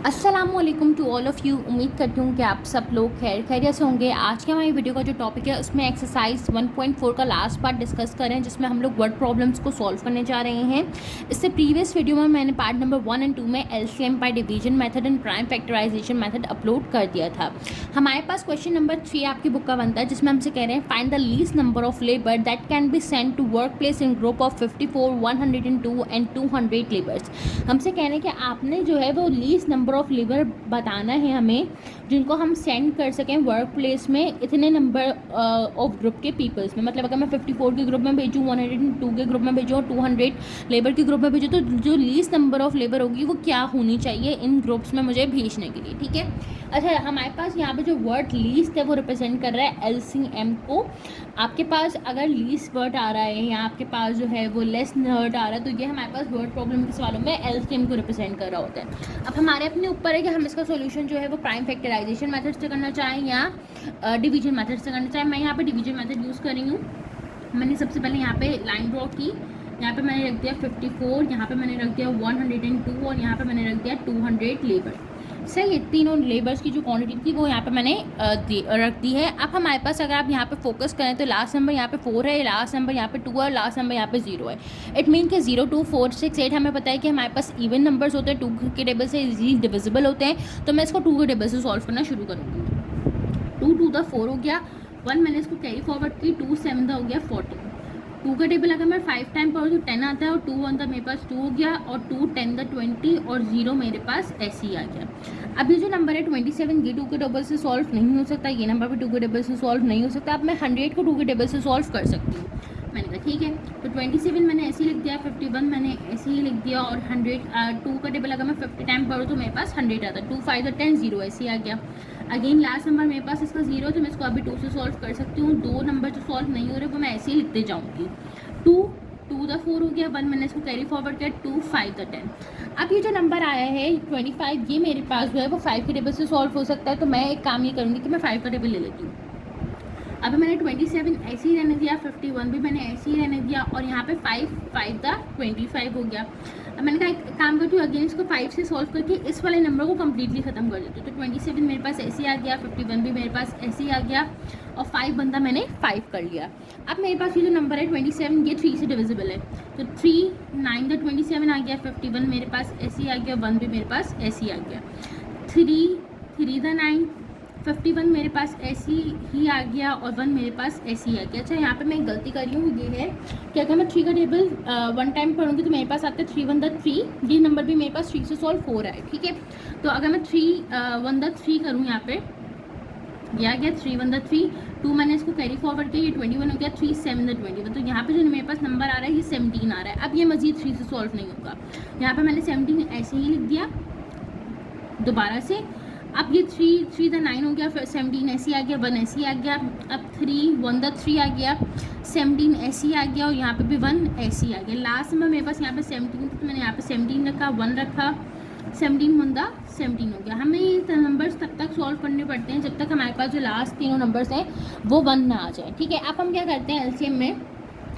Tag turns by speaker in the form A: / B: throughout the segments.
A: अस्सलामुअलैकुम to all of you. उम्मीद करती हूँ कि आप सब लोग खैरियत से होंगे। आज के हमारी वीडियो का जो टॉपिक है उसमें एक्सरसाइज 1.4 का लास्ट पार्ट डिस्कस करें, जिसमें हम लोग वर्ड प्रॉब्लम्स को सॉल्व करने जा रहे हैं। इससे प्रीवियस वीडियो में मैंने पार्ट नंबर 1 एंड 2 में LCM by division method and prime factorization method upload कर दिया था। हमारे पास क्वेश्चन नंबर 3 आपकी बुक का बनता है, जिसमें हमसे कह रहे हैं find the least number of labour that can be send to work place in group of 54, 102 and 200 labours. हमसे कह रहे हैं कि आपने जो है वो लीस्ट नंबर ऑफ लेबर बताना है हमें, जिनको हम सेंड कर सकें वर्क प्लेस में इतने नंबर ऑफ ग्रुप के पीपल्स में। मतलब अगर मैं 54 के ग्रुप में भेजूँ, 102 के ग्रुप में भेजूँ और 200 लेबर के ग्रुप में भेजूँ, तो जो लीस्ट नंबर ऑफ लेबर होगी वो क्या होनी चाहिए इन ग्रुप्स में मुझे भेजने के लिए। ठीक है। अच्छा, हमारे पास यहाँ पे जो वर्ड लीस्ट है वो रिप्रेजेंट कर रहा है एलसीएम को। आपके पास अगर लीस्ट वर्ड आ रहा है या आपके पास जो है वो लेस वर्ड आ रहा है, तो ये हमारे पास वर्ड प्रॉब्लम के सवालों में एलसीएम को रिप्रेजेंट कर रहा होता है। अब हमारे अपने ऊपर है कि हम इसका सॉल्यूशन जो है वो प्राइम फैक्टराइजेशन मेथड से करना चाहें या डिवीजन मेथड से करना चाहें। मैं यहाँ पे डिवीजन मेथड यूज़ कर रही हूँ। मैंने सबसे पहले यहाँ पे लाइन ड्रॉ की। यहाँ पे मैंने रख दिया 54, यहाँ पे मैंने रख दिया 102 और यहाँ पे मैंने रख दिया 200 लेबर। सही है, तीनों लेबर्स की जो क्वांटिटी थी वो यहाँ पे मैंने रख दी है। अब हमारे पास अगर आप यहाँ पे फोकस करें तो लास्ट नंबर यहाँ पे 4 है, लास्ट नंबर यहाँ पे 2 है, लास्ट नंबर यहाँ पे 0 है। इट मीन कि 0, 2, 4, 6, 8 हमें पता है कि हमारे पास इवन नंबर्स होते हैं, 2 के टेबल से इजीली डिविजिबल होते हैं। तो मैं इसको 2 के टेबल से सॉल्व करना शुरू करूँगी। 2 2 द 4 हो गया, 1 मैंने इसको कैरी फॉरवर्ड की, 2 7 हो गया 14। 2 का टेबल अगर मैं 5 टाइम पढ़ूँ तो 10 आता है और 2 1 मेरे पास 2 हो गया और 2 10 20 और 0 मेरे पास ऐसे ही आ गया। अब ये जो नंबर है 27, ये 2 के टेबल से सॉल्व नहीं हो सकता, ये नंबर भी 2 के टेबल से सॉल्व नहीं हो सकता। अब मैं 100 को 2 के टेबल से सॉल्व कर सकती हूँ। मैंने कहा ठीक है, तो 27 मैंने ऐसे ही लिख दिया, 51 मैंने ऐसे ही लिख दिया और 100 2 का टेबल अगर मैं 50 टाइम पढ़ूँ तो मेरे पास 100 आता है। 2 5 10 0 ऐसे ही आ गया। अगेन लास्ट नंबर मेरे पास इसका 0, तो मैं इसको अभी 2 से सॉल्व कर सकती हूँ। 2 नंबर जो सॉल्व नहीं हो रहे वो मैं ऐसे ही लिखते जाऊँगी। 2 2 द 4 हो गया, 1 मैंने इसको कैरी फॉरवर्ड किया, 2 5 द 10। अब ये जो नंबर आया है 25, ये मेरे पास जो है वो 5 के टेबल से सॉल्व हो सकता है। तो मैं एक काम ये करूँगी कि मैं 5 का टेबल ले लेती हूँ। अभी मैंने 27 ऐसे ही रहने दिया, 51 भी मैंने ऐसे ही रहने दिया और यहाँ पे 5 5 द 25 हो गया। अब मैंने कहा एक काम करती हूँ, अगेन इसको 5 से सॉल्व करके इस वाले नंबर को कम्प्लीटली ख़त्म कर देती हूँ। तो 27 मेरे पास ऐसे ही आ गया, 51 भी मेरे पास ऐसे ही आ गया और 5 बंदा मैंने 5 कर लिया। अब मेरे पास ये जो नंबर है 27, ये 3 से डिविजिबल है, तो 3 9 द 27 आ गया, 51 मेरे पास ऐसे ही आ गया, 1 भी मेरे पास ऐसे ही आ गया, 3 3 द 9 51 मेरे पास ऐसी ही आ गया और 1 मेरे पास ऐसी ही आ गया। अच्छा, यहाँ पे मैं एक गलती कर रही हूँ, ये है कि अगर मैं 3 का टेबल 1 टाइम पढ़ूँगी तो मेरे पास आता है 3 1 द 3। ये नंबर भी मेरे पास 3 से सॉल्व हो रहा है। ठीक है, तो अगर मैं 3 1 द 3 करूँ, यहाँ पे ये आ गया 3 1 द 3, 2 मैंने इसको कैरी फॉरवर्ड किया, ये 21 हो गया, 3 7 द 21। तो यहाँ पे जो मेरे पास नंबर आ रहा है ये 17 आ रहा है। अब ये मजीद 3 से सॉल्व नहीं होगा। यहाँ पर मैंने 17 ऐसे ही लिख दिया दोबारा से। अब ये 3 द 9 हो गया, फिर 17 ऐसे आ गया, 1 ऐसे आ गया। अब 3 1 द 3 आ गया, 17 ऐसे आ गया और यहाँ पे भी 1 ऐसे आ गया। लास्ट में मेरे पास यहाँ पे 17 था, तो मैंने यहाँ पे 17 रखा, 1 रखा, 17 1 द 17 हो गया। हमें ये नंबर्स तब तक सॉल्व करने पड़ते हैं जब तक हमारे पास जो लास्ट तीनों नंबर्स हैं वो 1 ना आ जाए। ठीक है, अब हम क्या करते हैं, एलसीएम में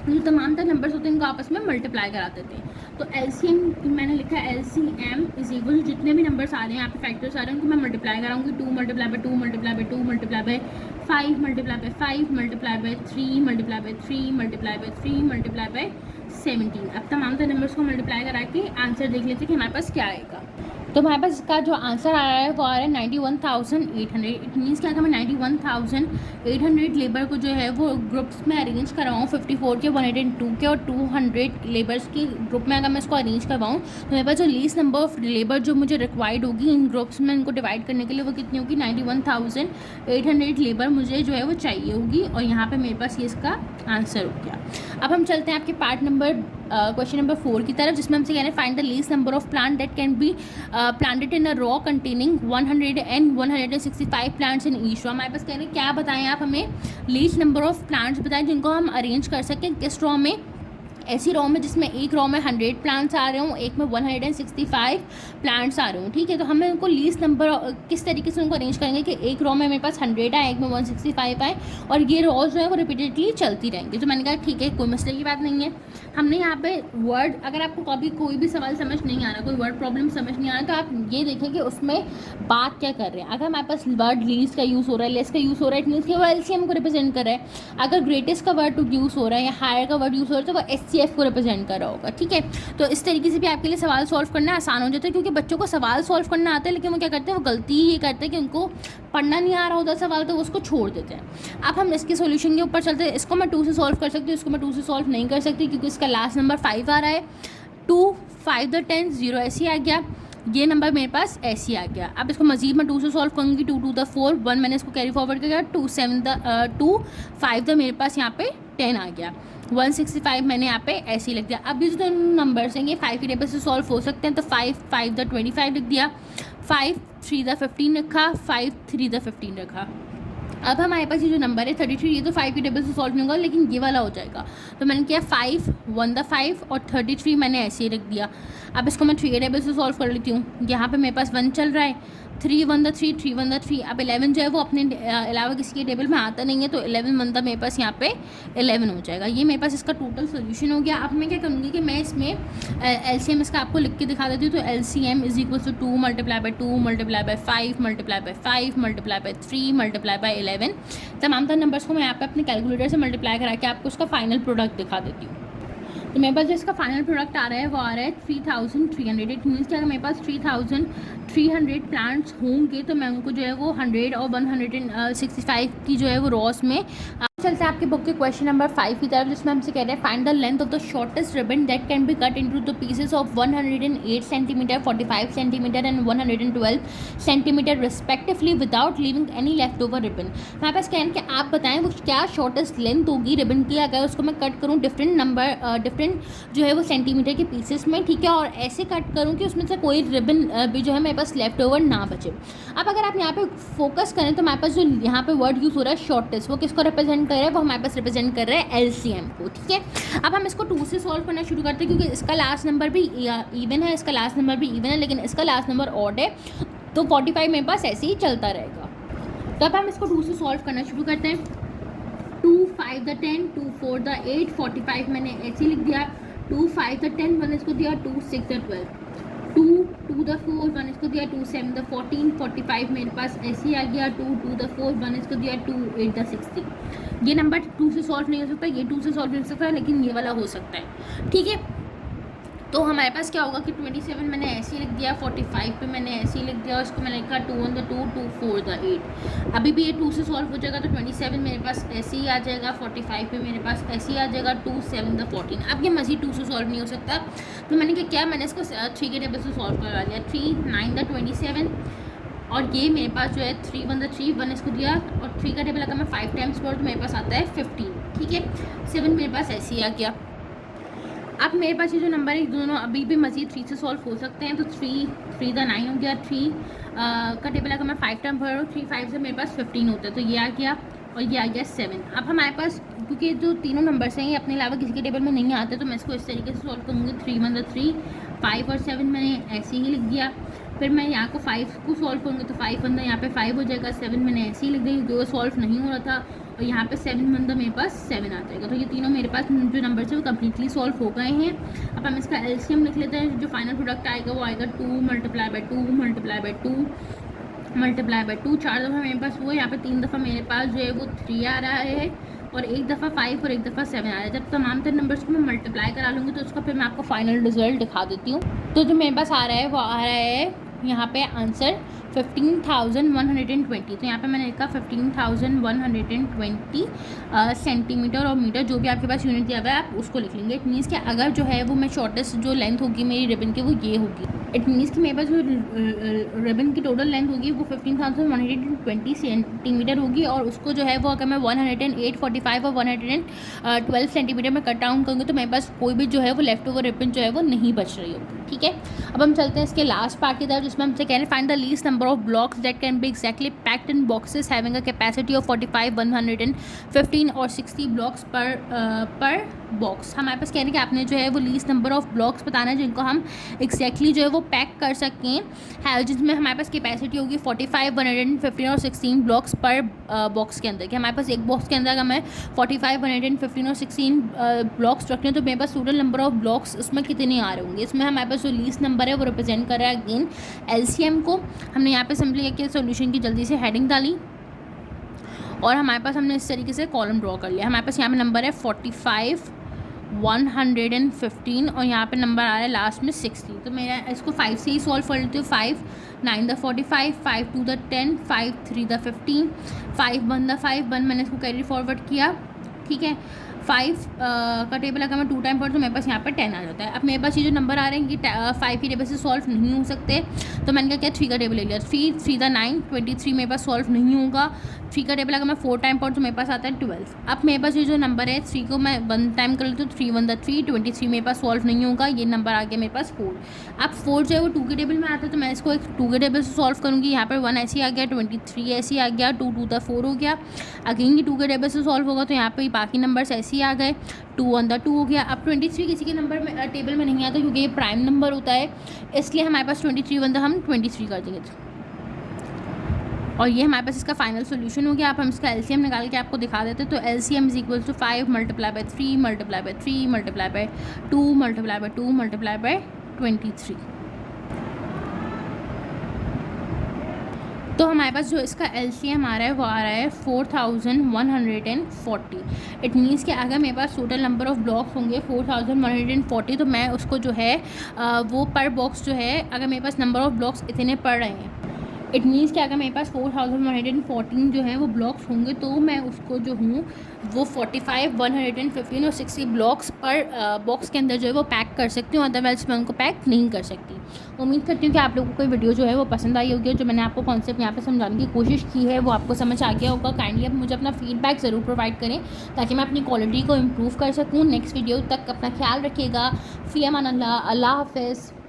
A: जो तमाम तर नंबर्स होते हैं उनको आपस में मल्टीप्लाई करा देते हैं। तो एलसीएम मैंने लिखा है एलसीएम इज इक्वल टू जितने भी नंबर्स आ रहे हैं यहाँ पे फैक्टर्स आ रहे हैं उनको मैं मल्टीप्लाई कराऊंगी। 2 multiply by 2 multiply by 2 multiply by 5 multiply by 5 multiply by 3 multiply by 3 multiply by 3 multiply by 17। अब तमाम तर नंबर्स को मल्टीप्लाई करा के आंसर देख लेते हैं कि हमारे पास क्या आएगा। तो हमारे पास इसका जो आंसर आ रहा है वो आ रहा है 91,800। इट मीन्स कि अगर मैं 91,800 लेबर को जो है वो ग्रुप्स में अरेंज करवाऊँ, 54 के, 102 के और 200 लेबर्स की ग्रुप में अगर मैं इसको अरेंज करवाऊँ, तो मेरे पास जो लीस्ट नंबर ऑफ लेबर जो मुझे रिक्वायर्ड होगी इन ग्रुप्स में इनको डिवाइड करने के लिए वो कितनी होगी, 91,800 लेबर मुझे जो है वो चाहिए होगी। और यहाँ पर मेरे पास ये इसका आंसर हो गया। अब हम चलते हैं आपके पार्ट नंबर क्वेश्चन नंबर 4 की तरफ, जिसमें हमसे कह रहे हैं find the least number of plant that can B planted in a raw containing 100 and 165 plants in each raw. हमारे पास कह रहे हैं क्या बताएं आप हमें, लीस्ट नंबर ऑफ प्लांट्स बताएं जिनको हम अरेंज कर सकें किस रॉ में, ऐसी रॉ में जिसमें एक रॉ में 100 प्लांट्स आ रहे हों, एक में 165 प्लांट्स आ रहे हों, ठीक है। तो हमें उनको लीस्ट नंबर किस तरीके से उनको अरेंज करेंगे कि एक रॉ में मेरे पास 100 आए, एक में 165 आए, और ये रॉज जो है वो रिपीटेडली चलती रहेंगी। तो मैंने कहा ठीक है, कोई मसले की बात नहीं है। हमने यहाँ पे वर्ड, अगर आपको कभी कोई भी सवाल समझ नहीं आ रहा, कोई वर्ड प्रॉब्लम समझ नहीं आ रहा, तो आप ये देखें कि उसमें बात क्या कर रहे हैं। अगर हमारे पास वर्ड लीस्ट का यूज़ हो रहा है, लेस का यूज़ हो रहा है, इट मीन्स कि वो एलसीएम को रिप्रेजेंट कर रहा है। अगर ग्रेटेस्ट का वर्ड यूज़ हो रहा है या हायर का वर्ड यूज़ हो रहा है तो वो एचसीएफ को रिप्रेजेंट कर रहा होगा, ठीक है। तो इस तरीके से भी आपके लिए सवाल सॉल्व करना आसान हो जाता है, क्योंकि बच्चों को सवाल सॉल्व करना आता है, लेकिन वो क्या करते हैं, वो गलती ये करते हैं कि उनको पढ़ना नहीं आ रहा होता सवाल, तो वो उसको छोड़ देते हैं। अब हम इसके सॉल्यूशन के ऊपर चलते हैं। इसको मैं 2 से सॉल्व कर सकती हूँ, इसको मैं 2 से सॉल्व नहीं कर सकती, क्योंकि इसका लास्ट नंबर 5 आ रहा है। 2 5 द 10 0 ऐसे आ गया, ये नंबर मेरे पास ऐसे आ गया। अब इसको मजीद मैं 2 से सॉल्व करूँगी। 2 2 द 4 1 मैंने इसको कैरी फॉरवर्ड किया, 2 5 द मेरे पास यहाँ पे 10 आ गया। 165 मैंने यहाँ पे ऐसे ही लिख दिया। अब ये जो दोनों नंबर्स हैं ये 5 की टेबल से सॉल्व हो सकते हैं, तो 5 5 द 25 लिख दिया, 5 3 द 15 रखा, 5 3 द 15 रखा। अब हमारे पास ये जो नंबर है 33, ये तो 5 की टेबल से सॉल्व नहीं होगा, लेकिन ये वाला हो जाएगा। तो मैंने किया 5 1 द 5 और 33 मैंने ऐसे ही रख दिया। अब इसको मैं 3 की टेबल से सॉल्व कर लेती हूँ। यहाँ पे मेरे पास 1 चल रहा है, 3 1 द 3 3 1 द 3। अब 11 जो है वो अपने अलावा किसी के टेबल में आता नहीं है, तो 11 1 द मेरे पास यहाँ पे 11 हो जाएगा। ये मेरे पास इसका टोटल सोल्यूशन हो गया। अब मैं क्या करूँगी कि मैं इसमें एलसीएम इसका आपको लिख के दिखा देती हूँ। तो LCM is equal to 2 multiply by 2 multiply by 5 multiply by 5 multiply by 3 multiply by 11। तमाम तर नंबर्स को मैं यहाँ पे अपने कैलकुलेटर से मल्टीप्लाई करा के आपको उसका फाइनल प्रोडक्ट दिखा देती हूँ। तो मेरे पास जो इसका फाइनल प्रोडक्ट आ रहा है वो आ रहा है 3300। इट मीन्स कि अगर मेरे पास 3300 प्लांट्स होंगे तो मैं उनको जो है वो 100 और 165 की जो है वो रॉस में। चलते हैं आपके बुक के क्वेश्चन नंबर 5 की तरफ, जिसमें हमसे कह रहे हैं find the length of the shortest ribbon that can B cut into the pieces of 108 centimetre, 45 centimetre and 112 centimetre respectively without leaving any left over ribbon. हमारे पास कहना कि आप बताएं वो क्या शॉर्टेस्ट लेंथ होगी रिबन की अगर उसको मैं कट करूँ डिफरेंट जो है वो सेंटीमीटर के पीसेस में, ठीक है, और ऐसे कट करूँ कि उसमें से कोई रिबन भी जो है मेरे पास लेफ्ट ओवर ना बचे। अब अगर आप यहाँ पे फोकस करें तो हमारे पास जो यहाँ पे वर्ड यूज़ हो रहा है शॉर्टेस्ट, वो किसको रिप्रेजेंट कर रहा है, वो हमारे पास रिप्रेजेंट कर रहा है एलसीएम को, ठीक है। अब हम इसको 2 से सॉल्व करना शुरू करते हैं, क्योंकि इसका लास्ट नंबर भी इवन है, इसका लास्ट नंबर भी इवन है, लेकिन इसका लास्ट नंबर ऑड है, तो 45 मेरे पास ऐसे ही चलता रहेगा। तो अब हम इसको 2 से सॉल्व करना शुरू करते हैं। 2 5 द 10 2 4 द 8 45 मैंने ऐसे लिख दिया। 2 5 द 10 मैंने इसको दिया 2 6 द 12, 2 2 द 4 मैंने इसको दिया 2 7 द 14, 45 मेरे पास ऐसे ही आ गया। 2 2 द 4 मैंने इसको दिया 2 8 द 16। ये नंबर 2 से सॉल्व नहीं हो सकता, ये 2 से सॉल्व नहीं हो सकता, लेकिन ये वाला हो सकता है, ठीक है। तो हमारे पास क्या होगा कि 27 मैंने ऐसे ही लिख दिया, 45 पे मैंने ऐसे ही लिख दिया, और इसको मैंने लिखा 2 on the 2 2 4 the 8। अभी भी ये 2 से सॉल्व हो जाएगा, तो 27 मेरे पास ऐसे ही आ जाएगा, 45 पे मेरे पास ऐसे ही आ जाएगा, 2 7 the 14। अब ये मज़ीद 2 से सॉल्व नहीं हो सकता, तो मैंने क्या किया, मैंने इसको 3 के टेबल से सॉल्व करवा लिया। 3 9 the 27, और ये मेरे पास जो है 3 1 the 3 1 इसको दिया, और 3 का टेबल अगर मैं 5 टाइम्स करूँ तो मेरे पास आता है 15, ठीक है। 7 मेरे पास ऐसे ही आ गया। अब मेरे पास ये जो नंबर है दोनों अभी भी मज़ीद 3 से सॉल्व हो सकते हैं, तो 3 द 9 हो गया। 3 का टेबल अगर मैं 5 टाइम भरूँ 3 5 से मेरे पास 15 होता है, तो ये आ गया, और ये आ गया 7। अब हमारे पास क्योंकि जो तीनों नंबर्स हैं ये अपने अलावा किसी के टेबल में नहीं आते, तो मैं इसको इस तरीके से सॉल्व करूँगी। 3 1 the 3 5 और 7 मैंने ऐसे ही लिख दिया। फिर मैं यहाँ को 5 को सॉल्व करूँगी, तो 5 1 यहाँ पे 5 हो जाएगा। 7 मैंने ऐसे ही लिख दिया क्योंकि वो सॉल्व नहीं हो रहा था, और यहाँ पे 7 1 मेरे पास 7 आ जाएगा। तो ये तीनों मेरे पास जो नंबर है वो कम्प्लीटली सॉल्व हो गए हैं। अब हम इसका एलसीएम लिख लेते हैं। जो फाइनल प्रोडक्ट आएगा वो आएगा 2 multiply by 2 multiply by 2 multiply by 2। 4 दफ़ा मेरे पास वो है, यहाँ पे 3 दफ़ा मेरे पास जो है वो 3 आ रहा है, और 1 दफ़ा 5 और 1 दफ़ा 7 आ रहा है। जब तमाम तर नंबर्स को मैं मल्टीप्लाई करा लूँगी तो उसका फिर मैं आपको फाइनल रिजल्ट दिखा देती हूँ। तो जो मेरे पास आ रहा है वो आ रहा है यहाँ पे आंसर 15,120। तो यहाँ पे मैंने लिखा 15,120 सेंटीमीटर और मीटर, जो भी आपके पास यूनिट दिया हुआ है आप उसको लिख लेंगे। इट मीन्स कि अगर जो है वो मैं शॉर्टेस्ट जो लेंथ होगी मेरी रिबन की वो ये होगी। इट मीन्स कि मेरे पास जो रिबन की टोटल लेंथ होगी वो 15,120 सेंटीमीटर होगी, और उसको जो है वो अगर मैं 108 45 और 112 सेंटीमीटर में कट डाउन करूँगी तो मेरे पास कोई भी जो है वो लेफ्ट ओवर रिबन जो है वो नहीं बच रही होगी, ठीक है। अब हम चलते हैं इसके लास्ट पार्ट की तरफ, जिसमें हमसे कह रहे हैं find the least number of blocks that can B exactly packed in boxes having a capacity of 45 115 और 60 ब्लॉक्स पर बॉक्स। हमारे पास कह रहे हैं कि आपने जो है वो लीस्ट नंबर ऑफ ब्लॉक्स बताना है जिनको हम एग्जैक्टली जो है वो पैक कर सकें है, जिसमें हमारे पास कैपेसिटी होगी 45, 115 और 16 ब्लॉक्स पर बॉक्स के अंदर। कि हमारे पास एक बॉक्स के अंदर अगर मैं 45, 115 और 16 ब्लॉक्स रख रही हूँ तो मेरे पास टोटल नंबर ऑफ ब्लॉक्स उसमें कितने आ रहे होंगे। इसमें हमारे पास जो लीस्ट नंबर है वो रिप्रेजेंट कर रहा है अगेन एलसीएम को। हमने यहाँ पे सिंपली किया सोल्यूशन की जल्दी से हेडिंग डाली और हमारे पास हमने इस तरीके से कॉलम ड्रॉ कर लिया। हमारे पास यहाँ पे नंबर है 45, 115 और यहाँ पे नंबर आ रहा है लास्ट में 60। तो मेरा इसको 5 से ही सॉल्व कर लेती हूँ। 5 9 द 45, 5 2 द 10, 5 3 द 15, 5 1 द 5, 1 मैंने इसको कैरी फॉरवर्ड किया। ठीक है, 5 का टेबल अगर मैं 2 टाइम पढ़ूँ तो मेरे पास यहाँ पर 10 आ जाता है। अब मेरे पास ये जो नंबर आ रहे हैं कि 5 के टेबल से सॉल्व नहीं हो सकते, तो मैंने क्या 3 का टेबल ले लिया। 3 3 द 9, 23 मेरे पास सॉल्व नहीं होगा। 3 का टेबल अगर मैं 4 टाइम पढ़ूँ तो मेरे पास आता है 12। अब मेरे पास ये जो नंबर है 3 को मैं 1 टाइम कर लेती हूँ, 3 1 द 3, 23 मेरे पास सॉल्व नहीं होगा। ये नंबर आ गया मेरे पास 4। अब 4 जो है वो 2 के टेबल में आता है तो मैं इसको एक 2 के टेबल से सॉल्व करूँगी। यहाँ पर 1 ऐसे आ गया, 23 ऐसे आ गया, 2 2 द 4 हो गया। अगेन ये 2 के टेबल से सॉल्व होगा तो यहाँ पर बाकी नंबर्स ऐसे ही आ गए, 2 1 द 2 हो गया। अब 23 किसी के नंबर में टेबल में नहीं आता क्योंकि ये प्राइम नंबर होता है, इसलिए हमारे पास 23 1 द हम 23 कर देंगे। और ये हमारे पास इसका फाइनल सोल्यूशन हो गया। आप हम इसका एलसीएम निकाल के आपको दिखा देते हैं। तो LCM is equal to 5 multiply by 3 multiply by 3 multiply by 2 multiply by 2 multiply by 23। तो हमारे पास जो इसका एलसीएम आ रहा है वो आ रहा है 4140। इट मीन्स कि अगर मेरे पास टोटल नंबर ऑफ़ ब्लॉक्स होंगे 4140 तो मैं उसको जो है वो पर बॉक्स जो है अगर मेरे पास नंबर ऑफ़ ब्लॉक्स इतने पड़ रहे हैं, इट मीन्स कि अगर मेरे पास 4114 जो है वो ब्लॉक्स होंगे तो मैं उसको जो हूँ वो 45, 115 और 60 ब्लॉक्स पर बॉक्स के अंदर जो है वो पैक कर सकती हूँ, अदरवाइज मैं उनको पैक नहीं कर सकती। उम्मीद करती हूँ कि आप लोगों को वीडियो जो है वो पसंद आई होगी। जो मैंने आपको कॉन्सेप्ट यहाँ पे समझाने की कोशिश की है वो आपको समझ आ गया होगा। काइंडली आप मुझे अपना फीडबैक ज़रूर प्रोवाइड करें ताकि मैं अपनी क्वालिटी को इम्प्रूव कर सकूँ। नेक्स्ट वीडियो तक अपना ख्याल रखिएगा। फ़ी अमान अल्लाह, अल्लाह हाफ़िज़।